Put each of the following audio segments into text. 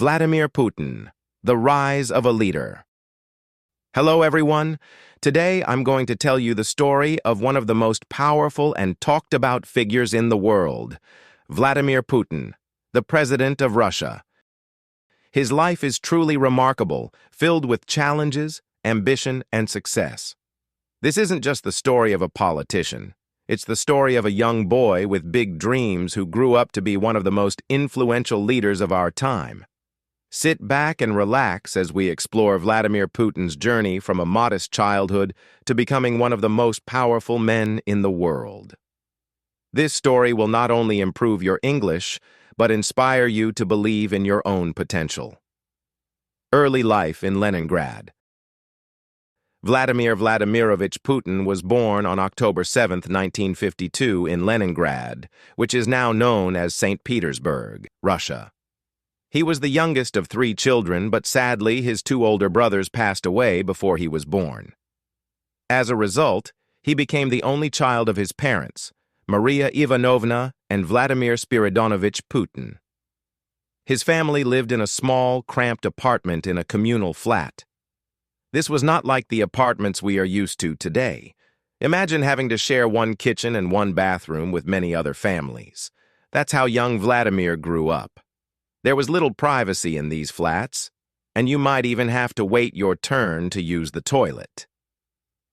Vladimir Putin, the rise of a leader. Hello, everyone. Today, I'm going to tell you the story of one of the most powerful and talked about figures in the world, Vladimir Putin, the president of Russia. His life is truly remarkable, filled with challenges, ambition, and success. This isn't just the story of a politician. It's the story of a young boy with big dreams who grew up to be one of the most influential leaders of our time. Sit back and relax as we explore Vladimir Putin's journey from a modest childhood to becoming one of the most powerful men in the world. This story will not only improve your English, but inspire you to believe in your own potential. Early life in Leningrad. Vladimir Vladimirovich Putin was born on October 7, 1952 in Leningrad, which is now known as St. Petersburg, Russia. He was the youngest of 3 children, but sadly his 2 older brothers passed away before he was born. As a result, he became the only child of his parents, Maria Ivanovna and Vladimir Spiridonovich Putin. His family lived in a small, cramped apartment in a communal flat. This was not like the apartments we are used to today. Imagine having to share one kitchen and one bathroom with many other families. That's how young Vladimir grew up. There was little privacy in these flats, and you might even have to wait your turn to use the toilet.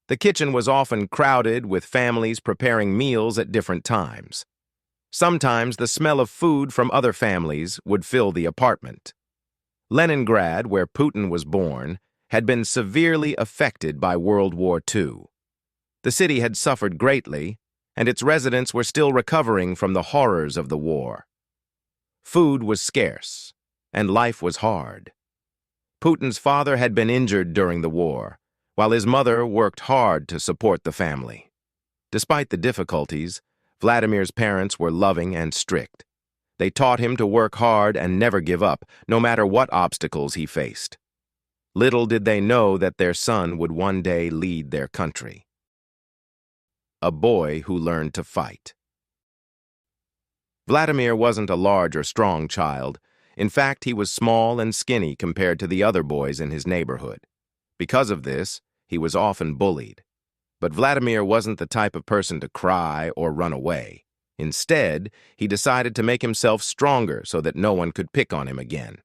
The kitchen was often crowded with families preparing meals at different times. Sometimes the smell of food from other families would fill the apartment. Leningrad, where Putin was born, had been severely affected by World War II. The city had suffered greatly, and its residents were still recovering from the horrors of the war. Food was scarce, and life was hard. Putin's father had been injured during the war, while his mother worked hard to support the family. Despite the difficulties, Vladimir's parents were loving and strict. They taught him to work hard and never give up, no matter what obstacles he faced. Little did they know that their son would one day lead their country. A boy who learned to fight. Vladimir wasn't a large or strong child. In fact, he was small and skinny compared to the other boys in his neighborhood. Because of this, he was often bullied. But Vladimir wasn't the type of person to cry or run away. Instead, he decided to make himself stronger so that no one could pick on him again.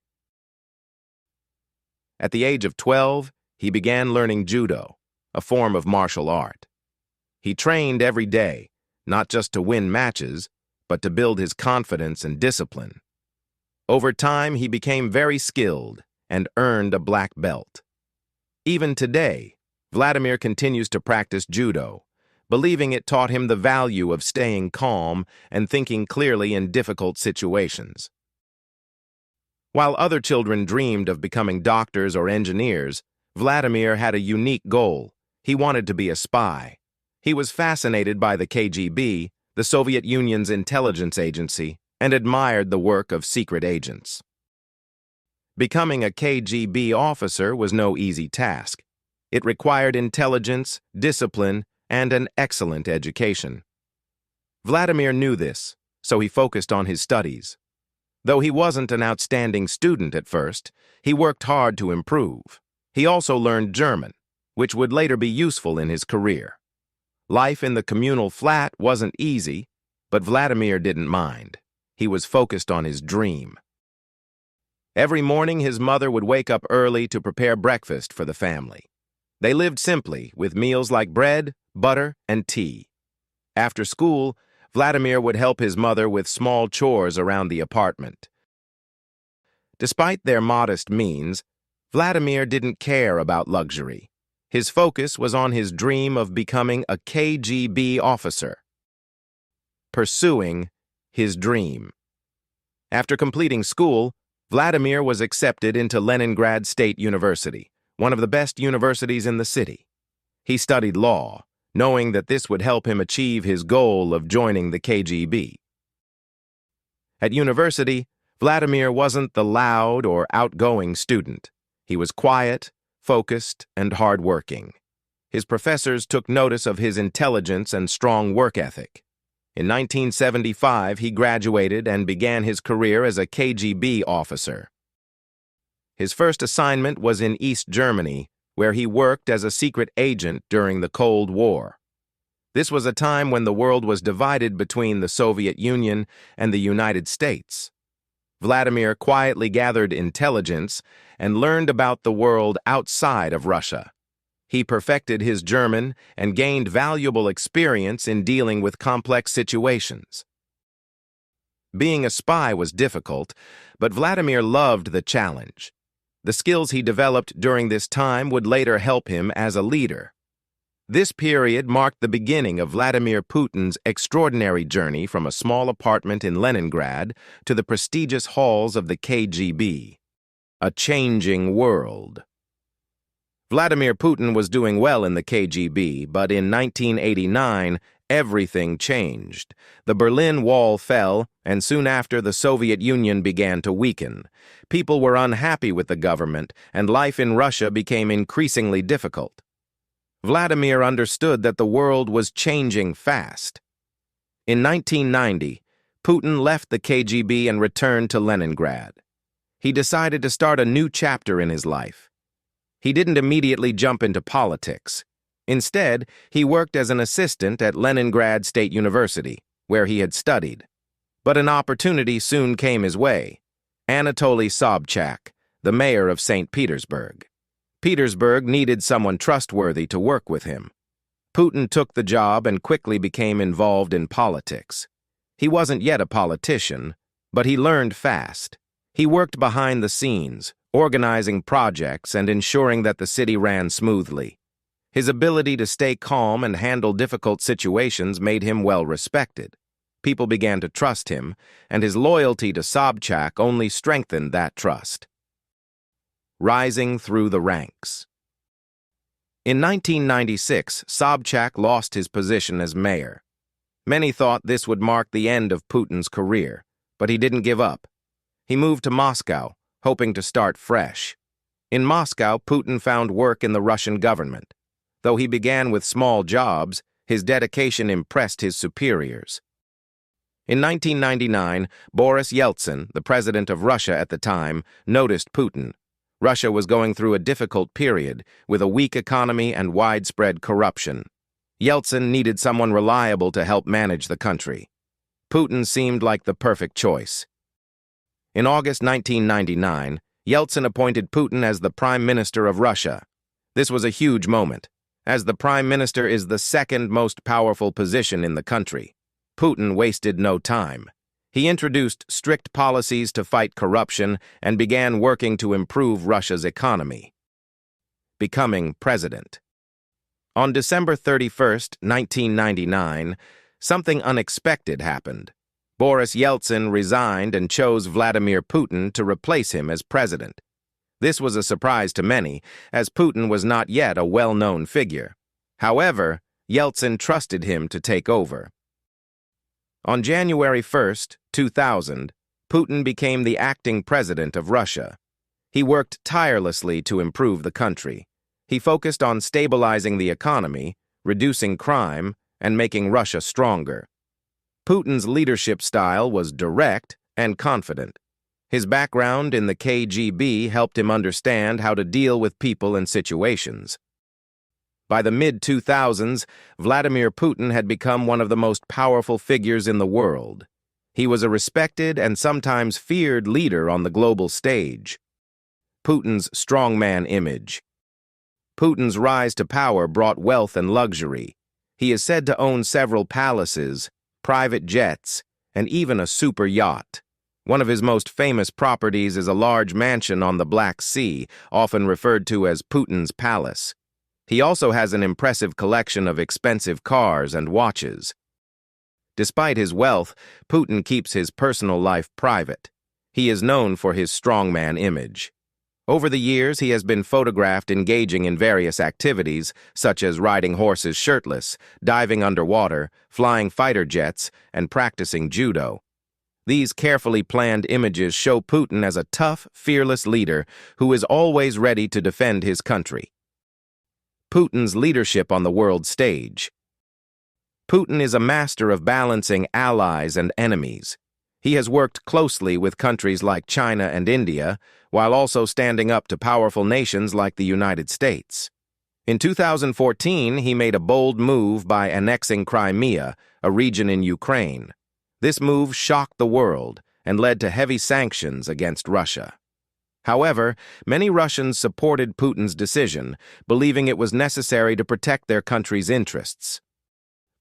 At the age of 12, he began learning judo, a form of martial art. He trained every day, not just to win matches, but to build his confidence and discipline. Over time, he became very skilled and earned a black belt. Even today, Vladimir continues to practice judo, believing it taught him the value of staying calm and thinking clearly in difficult situations. While other children dreamed of becoming doctors or engineers, Vladimir had a unique goal. He wanted to be a spy. He was fascinated by the KGB, the Soviet Union's intelligence agency, and admired the work of secret agents. Becoming a KGB officer was no easy task. It required intelligence, discipline, and an excellent education. Vladimir knew this, so he focused on his studies. Though he wasn't an outstanding student at first, he worked hard to improve. He also learned German, which would later be useful in his career. Life in the communal flat wasn't easy, but Vladimir didn't mind. He was focused on his dream. Every morning, his mother would wake up early to prepare breakfast for the family. They lived simply, with meals like bread, butter, and tea. After school, Vladimir would help his mother with small chores around the apartment. Despite their modest means, Vladimir didn't care about luxury. His focus was on his dream of becoming a KGB officer. Pursuing his dream. After completing school, Vladimir was accepted into Leningrad State University, one of the best universities in the city. He studied law, knowing that this would help him achieve his goal of joining the KGB. At university, Vladimir wasn't the loud or outgoing student. He was quiet, focused, and hardworking. His professors took notice of his intelligence and strong work ethic. In 1975, he graduated and began his career as a KGB officer. His first assignment was in East Germany, where he worked as a secret agent during the Cold War. This was a time when the world was divided between the Soviet Union and the United States. Vladimir quietly gathered intelligence and learned about the world outside of Russia. He perfected his German and gained valuable experience in dealing with complex situations. Being a spy was difficult, but Vladimir loved the challenge. The skills he developed during this time would later help him as a leader. This period marked the beginning of Vladimir Putin's extraordinary journey from a small apartment in Leningrad to the prestigious halls of the KGB. A changing world. Vladimir Putin was doing well in the KGB, but in 1989, everything changed. The Berlin Wall fell, and soon after, the Soviet Union began to weaken. People were unhappy with the government, and life in Russia became increasingly difficult. Vladimir understood that the world was changing fast. In 1990, Putin left the KGB and returned to Leningrad. He decided to start a new chapter in his life. He didn't immediately jump into politics. Instead, he worked as an assistant at Leningrad State University, where he had studied. But an opportunity soon came his way. Anatoly Sobchak, the mayor of St. Petersburg. Petersburg needed someone trustworthy to work with him. Putin took the job and quickly became involved in politics. He wasn't yet a politician, but he learned fast. He worked behind the scenes, organizing projects and ensuring that the city ran smoothly. His ability to stay calm and handle difficult situations made him well respected. People began to trust him, and his loyalty to Sobchak only strengthened that trust. Rising through the ranks. In 1996, Sobchak lost his position as mayor. Many thought this would mark the end of Putin's career, but he didn't give up. He moved to Moscow, hoping to start fresh. In Moscow, Putin found work in the Russian government. Though he began with small jobs, his dedication impressed his superiors. In 1999, Boris Yeltsin, the president of Russia at the time, noticed Putin. Russia was going through a difficult period, with a weak economy and widespread corruption. Yeltsin needed someone reliable to help manage the country. Putin seemed like the perfect choice. In August 1999, Yeltsin appointed Putin as the Prime Minister of Russia. This was a huge moment, as the Prime Minister is the second most powerful position in the country. Putin wasted no time. He introduced strict policies to fight corruption and began working to improve Russia's economy. Becoming president. On December 31, 1999, something unexpected happened. Boris Yeltsin resigned and chose Vladimir Putin to replace him as president. This was a surprise to many, as Putin was not yet a well-known figure. However, Yeltsin trusted him to take over. On January 1, 2000, Putin became the acting president of Russia. He worked tirelessly to improve the country. He focused on stabilizing the economy, reducing crime, and making Russia stronger. Putin's leadership style was direct and confident. His background in the KGB helped him understand how to deal with people and situations. By the mid-2000s, Vladimir Putin had become one of the most powerful figures in the world. He was a respected and sometimes feared leader on the global stage. Putin's strongman image. Putin's rise to power brought wealth and luxury. He is said to own several palaces, private jets, and even a super yacht. One of his most famous properties is a large mansion on the Black Sea, often referred to as Putin's Palace. He also has an impressive collection of expensive cars and watches. Despite his wealth, Putin keeps his personal life private. He is known for his strongman image. Over the years, he has been photographed engaging in various activities, such as riding horses shirtless, diving underwater, flying fighter jets, and practicing judo. These carefully planned images show Putin as a tough, fearless leader who is always ready to defend his country. Putin's leadership on the world stage. Putin is a master of balancing allies and enemies. He has worked closely with countries like China and India, while also standing up to powerful nations like the United States. In 2014, he made a bold move by annexing Crimea, a region in Ukraine. This move shocked the world and led to heavy sanctions against Russia. However, many Russians supported Putin's decision, believing it was necessary to protect their country's interests.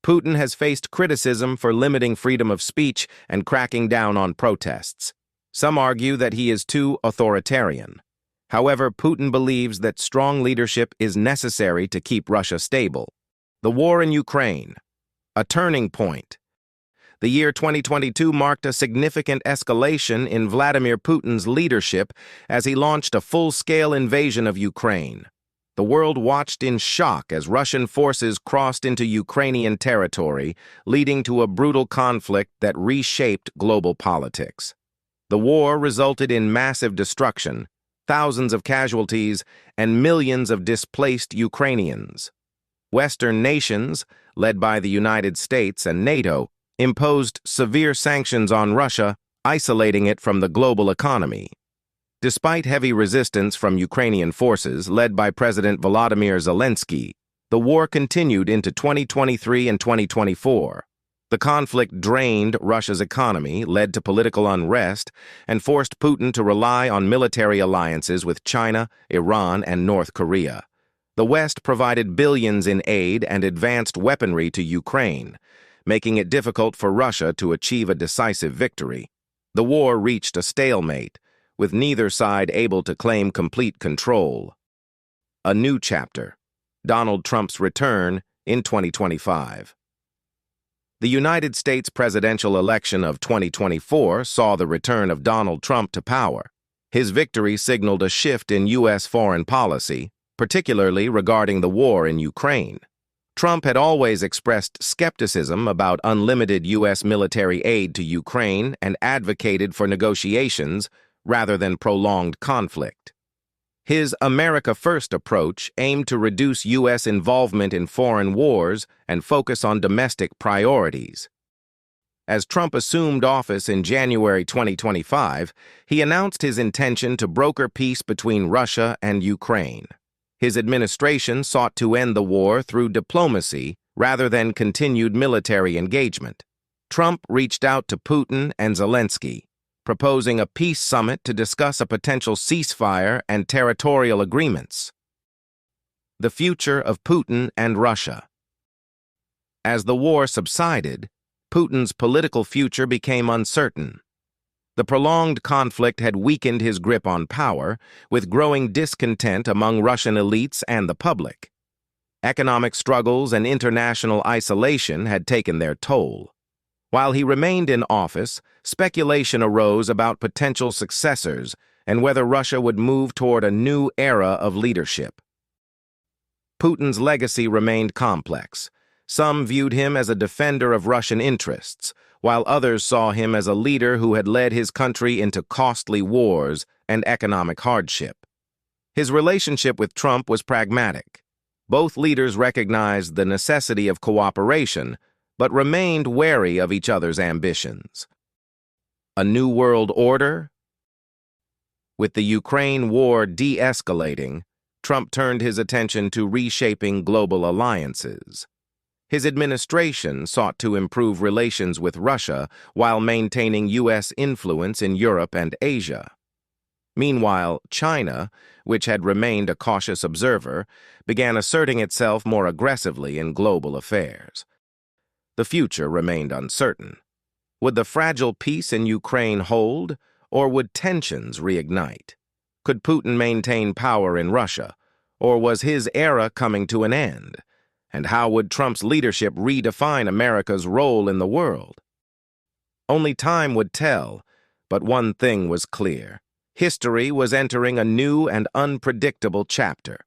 Putin has faced criticism for limiting freedom of speech and cracking down on protests. Some argue that he is too authoritarian. However, Putin believes that strong leadership is necessary to keep Russia stable. The war in Ukraine. A turning point. The year 2022 marked a significant escalation in Vladimir Putin's leadership as he launched a full-scale invasion of Ukraine. The world watched in shock as Russian forces crossed into Ukrainian territory, leading to a brutal conflict that reshaped global politics. The war resulted in massive destruction, thousands of casualties, and millions of displaced Ukrainians. Western nations, led by the United States and NATO, imposed severe sanctions on Russia, isolating it from the global economy. Despite heavy resistance from Ukrainian forces led by President Volodymyr Zelensky, the war continued into 2023 and 2024. The conflict drained Russia's economy, led to political unrest, and forced Putin to rely on military alliances with China, Iran, and North Korea. The West provided billions in aid and advanced weaponry to Ukraine, making it difficult for Russia to achieve a decisive victory. The war reached a stalemate, with neither side able to claim complete control. A new chapter. Donald Trump's return in 2025. The United States presidential election of 2024 saw the return of Donald Trump to power. His victory signaled a shift in U.S. foreign policy, particularly regarding the war in Ukraine. Trump had always expressed skepticism about unlimited U.S. military aid to Ukraine and advocated for negotiations rather than prolonged conflict. His America First approach aimed to reduce U.S. involvement in foreign wars and focus on domestic priorities. As Trump assumed office in January 2025, he announced his intention to broker peace between Russia and Ukraine. His administration sought to end the war through diplomacy rather than continued military engagement. Trump reached out to Putin and Zelensky, proposing a peace summit to discuss a potential ceasefire and territorial agreements. The future of Putin and Russia. As the war subsided, Putin's political future became uncertain. The prolonged conflict had weakened his grip on power, with growing discontent among Russian elites and the public. Economic struggles and international isolation had taken their toll. While he remained in office, speculation arose about potential successors and whether Russia would move toward a new era of leadership. Putin's legacy remained complex. Some viewed him as a defender of Russian interests, while others saw him as a leader who had led his country into costly wars and economic hardship. His relationship with Trump was pragmatic. Both leaders recognized the necessity of cooperation, but remained wary of each other's ambitions. A new world order? With the Ukraine war de-escalating, Trump turned his attention to reshaping global alliances. His administration sought to improve relations with Russia while maintaining U.S. influence in Europe and Asia. Meanwhile, China, which had remained a cautious observer, began asserting itself more aggressively in global affairs. The future remained uncertain. Would the fragile peace in Ukraine hold, or would tensions reignite? Could Putin maintain power in Russia, or was his era coming to an end? And how would Trump's leadership redefine America's role in the world? Only time would tell, but one thing was clear. History was entering a new and unpredictable chapter.